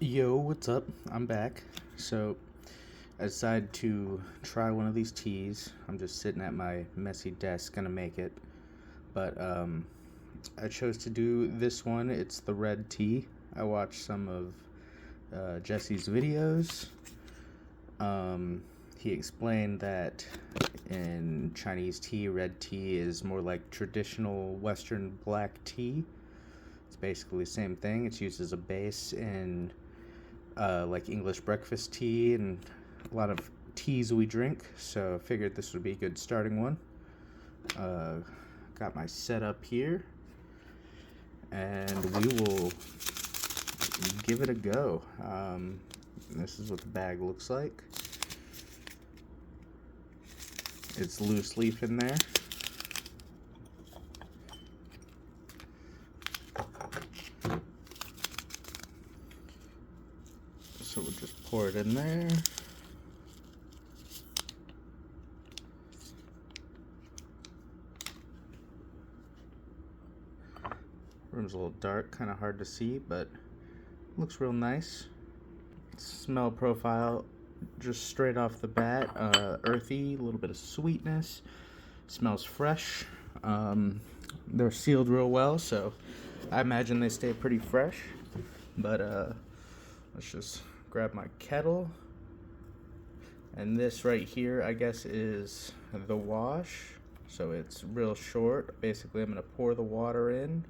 Yo, what's up? I'm back. So, I decided to try one of these teas. I'm just sitting at my messy desk, gonna make it. But, I chose to do this one. It's the red tea. I watched some of Jesse's videos. He explained that in Chinese tea, red tea is more like traditional Western black tea. It's basically the same thing. It's used as a base in like English breakfast tea and a lot of teas we drink. So I figured this would be a good starting one. Uh, got my setup here, and we will give it a go. This is what the bag looks like. It's loose leaf in there. So we'll just pour it in there. Room's a little dark, kind of hard to see, but looks real nice. Smell profile, just straight off the bat, earthy, a little bit of sweetness. Smells fresh. They're sealed real well, so I imagine they stay pretty fresh. But let's just grab my kettle. And this right here, I guess, is the wash. So it's real short. Basically, I'm going to pour the water in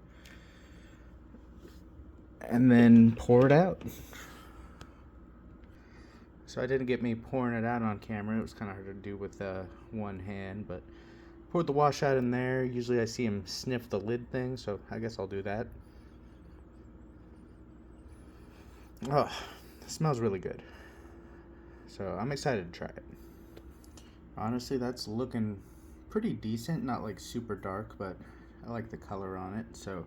and then pour it out. So I didn't get me pouring it out on camera. It was kind of hard to do with one hand, but poured the wash out in there. Usually I see him sniff the lid thing, so I guess I'll do that. Oh, it smells really good. So I'm excited to try it. Honestly, that's looking pretty decent. Not like super dark, but I like the color on it. So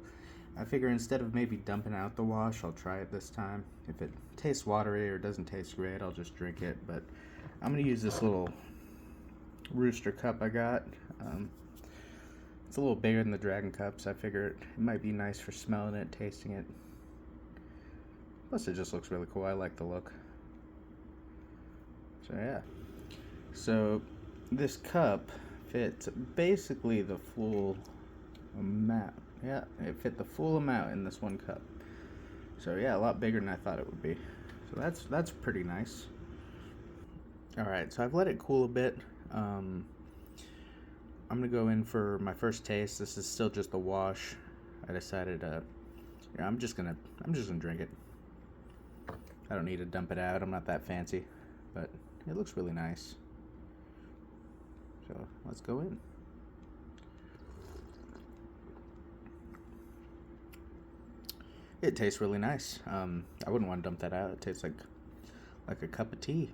I figure instead of maybe dumping out the wash, I'll try it this time. If it tastes watery or doesn't taste great, I'll just drink it. But I'm going to use this little rooster cup I got. It's a little bigger than the dragon cups. I figure it might be nice for smelling it, tasting it. Plus it just looks really cool. I like the look. So yeah. So this cup fits basically the full amount. Yeah, it fit the full amount in this one cup. So yeah, a lot bigger than I thought it would be. So that's pretty nice. All right, so I've let it cool a bit. I'm gonna go in for my first taste. This is still just a wash. I decided, yeah, I'm just gonna drink it. I don't need to dump it out. I'm not that fancy, but it looks really nice. So let's go in. It tastes really nice. I wouldn't want to dump that out. It tastes like a cup of tea.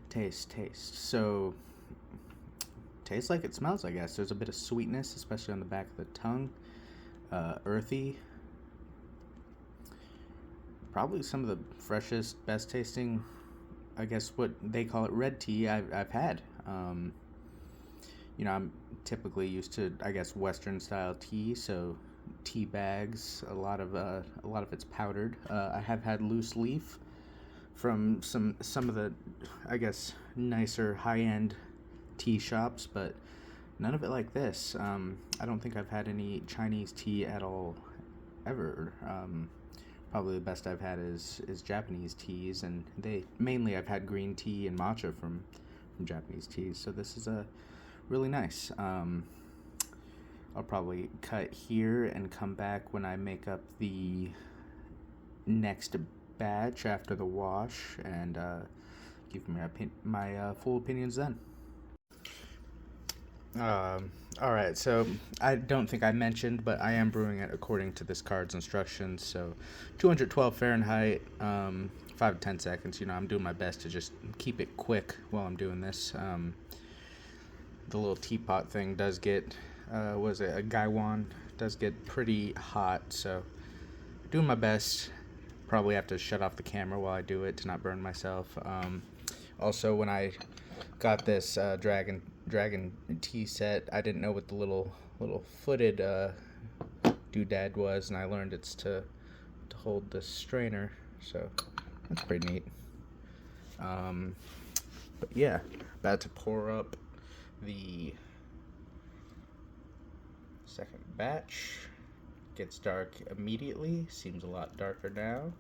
Taste. So tastes like it smells, I guess. There's a bit of sweetness, especially on the back of the tongue. Earthy. Probably some of the freshest, best tasting, I guess what they call it, red tea I've had. I'm typically used to, I guess, Western style tea, so tea bags. A lot of it's powdered. I have had loose leaf from some of the, I guess, nicer high end tea shops, but none of it like this. I don't think I've had any Chinese tea at all ever. Probably the best I've had is Japanese teas, and I've had green tea and matcha from Japanese teas. So this is a really nice. I'll probably cut here and come back when I make up the next batch after the wash, and give my full opinions then. All right, so I don't think I mentioned, but I am brewing it according to this card's instructions. So 212 Fahrenheit, 5 to 10 seconds. I'm doing my best to just keep it quick while I'm doing this. The little teapot thing does get, was it a Gaiwan? Does get pretty hot, so doing my best. Probably have to shut off the camera while I do it to not burn myself. Also, when I got this dragon tea set, I didn't know what the little footed doodad was, and I learned it's to to hold the strainer, so that's pretty neat. But yeah, about to pour up the second batch. Gets dark immediately, seems a lot darker now.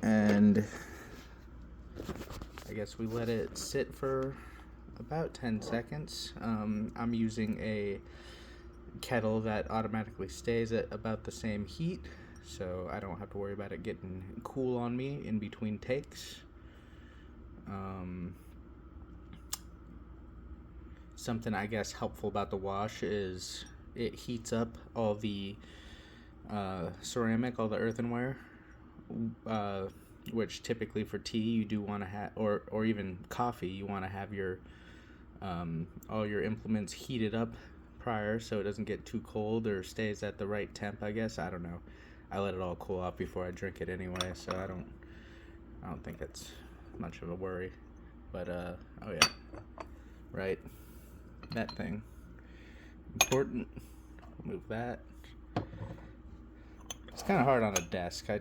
And I guess we let it sit for about 10 seconds. I'm using a kettle that automatically stays at about the same heat, so I don't have to worry about it getting cool on me in between takes. Something I guess helpful about the wash is it heats up all the ceramic, all the earthenware, which typically for tea you do want to have, or even coffee, you want to have your all your implements heated up prior so it doesn't get too cold or stays at the right temp, I guess. I don't know. I let it all cool off before I drink it anyway, so I don't think it's much of a worry. But oh yeah, right, that thing, important. Move that. It's kind of hard on a desk. I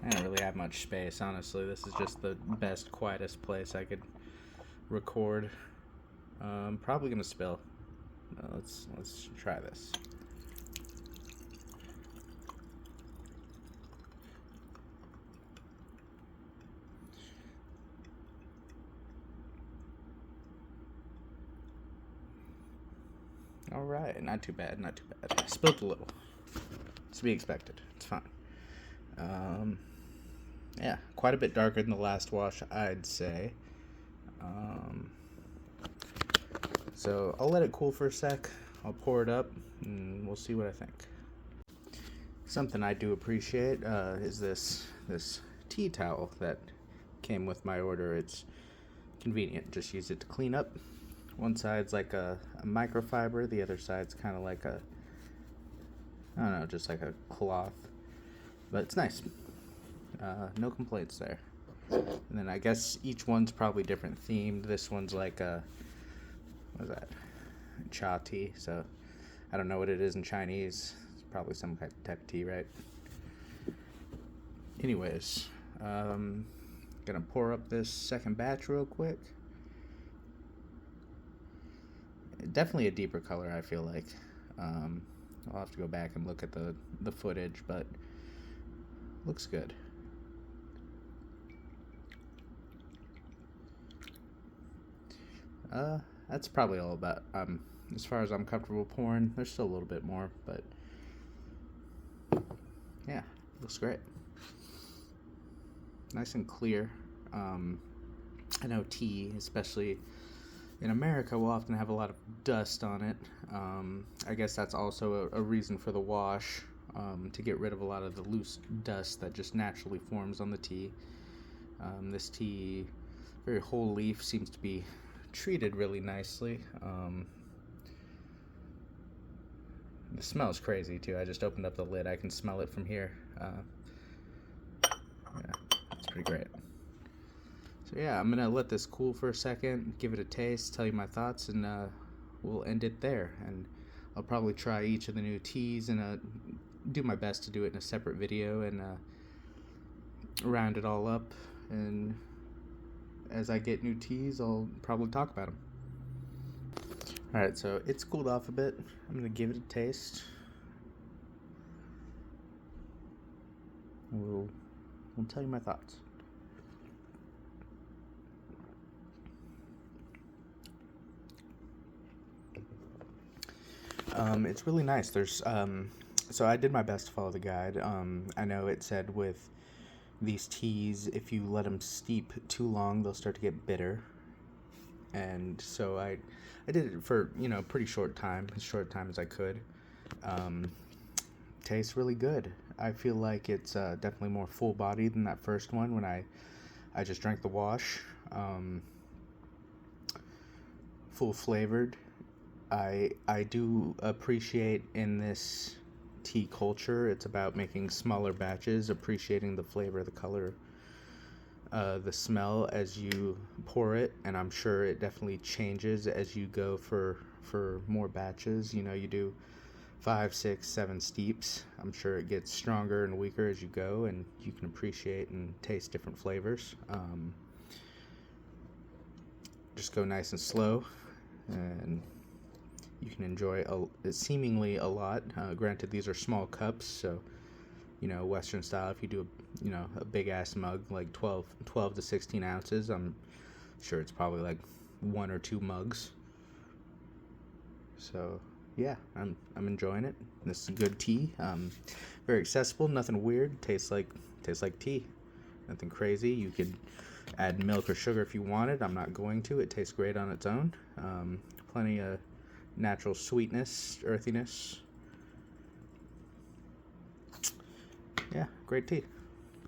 don't really have much space, honestly. This is just the best, quietest place I could record. Probably gonna spill. Let's try this. All right, not too bad, not too bad. Spilled a little. It's to be expected. It's fine. Yeah, quite a bit darker than the last wash, I'd say. So I'll let it cool for a sec. I'll pour it up, and we'll see what I think. Something I do appreciate is this tea towel that came with my order. It's convenient. Just use it to clean up. One side's like a microfiber. The other side's kind of like I don't know, just like a cloth. But it's nice. No complaints there. And then I guess each one's probably different themed. This one's like what is that? Cha tea. So I don't know what it is in Chinese. It's probably some type of tea, right? Anyways, gonna pour up this second batch real quick. Definitely a deeper color, I feel like. I'll have to go back and look at the footage, but looks good. That's probably all about, as far as I'm comfortable pouring. There's still a little bit more, but yeah, looks great. Nice and clear. I know tea, especially in America, will often have a lot of dust on it. I guess that's also a reason for the wash, to get rid of a lot of the loose dust that just naturally forms on the tea. This tea, very whole leaf, seems to be treated really nicely. The smell is crazy too. I just opened up the lid. I can smell it from here. Yeah, it's pretty great. So yeah, I'm gonna let this cool for a second, give it a taste, tell you my thoughts, and we'll end it there. And I'll probably try each of the new teas and do my best to do it in a separate video and round it all up. And as I get new teas, I'll probably talk about them. Alright, so it's cooled off a bit. I'm gonna give it a taste. We'll tell you my thoughts. It's really nice. There's so I did my best to follow the guide. I know it said with these teas, if you let them steep too long, they'll start to get bitter. And so I did it for, pretty short time, as short time as I could. Tastes really good. I feel like it's definitely more full-bodied than that first one when I just drank the wash. Full-flavored. I do appreciate in this tea culture, it's about making smaller batches, appreciating the flavor, the color, the smell as you pour it, and I'm sure it definitely changes as you go for more batches. You do 5, 6, 7 steeps. I'm sure it gets stronger and weaker as you go, and you can appreciate and taste different flavors. Just go nice and slow, and you can enjoy seemingly a lot. Granted, these are small cups, so Western style. If you do a big ass mug like 12 to 16 ounces, I'm sure it's probably like 1 or 2 mugs. So yeah, I'm enjoying it. This is good tea. Very accessible, nothing weird. Tastes like tea. Nothing crazy. You could add milk or sugar if you wanted. I'm not going to. It tastes great on its own. Plenty of natural sweetness, earthiness. Yeah, great tea.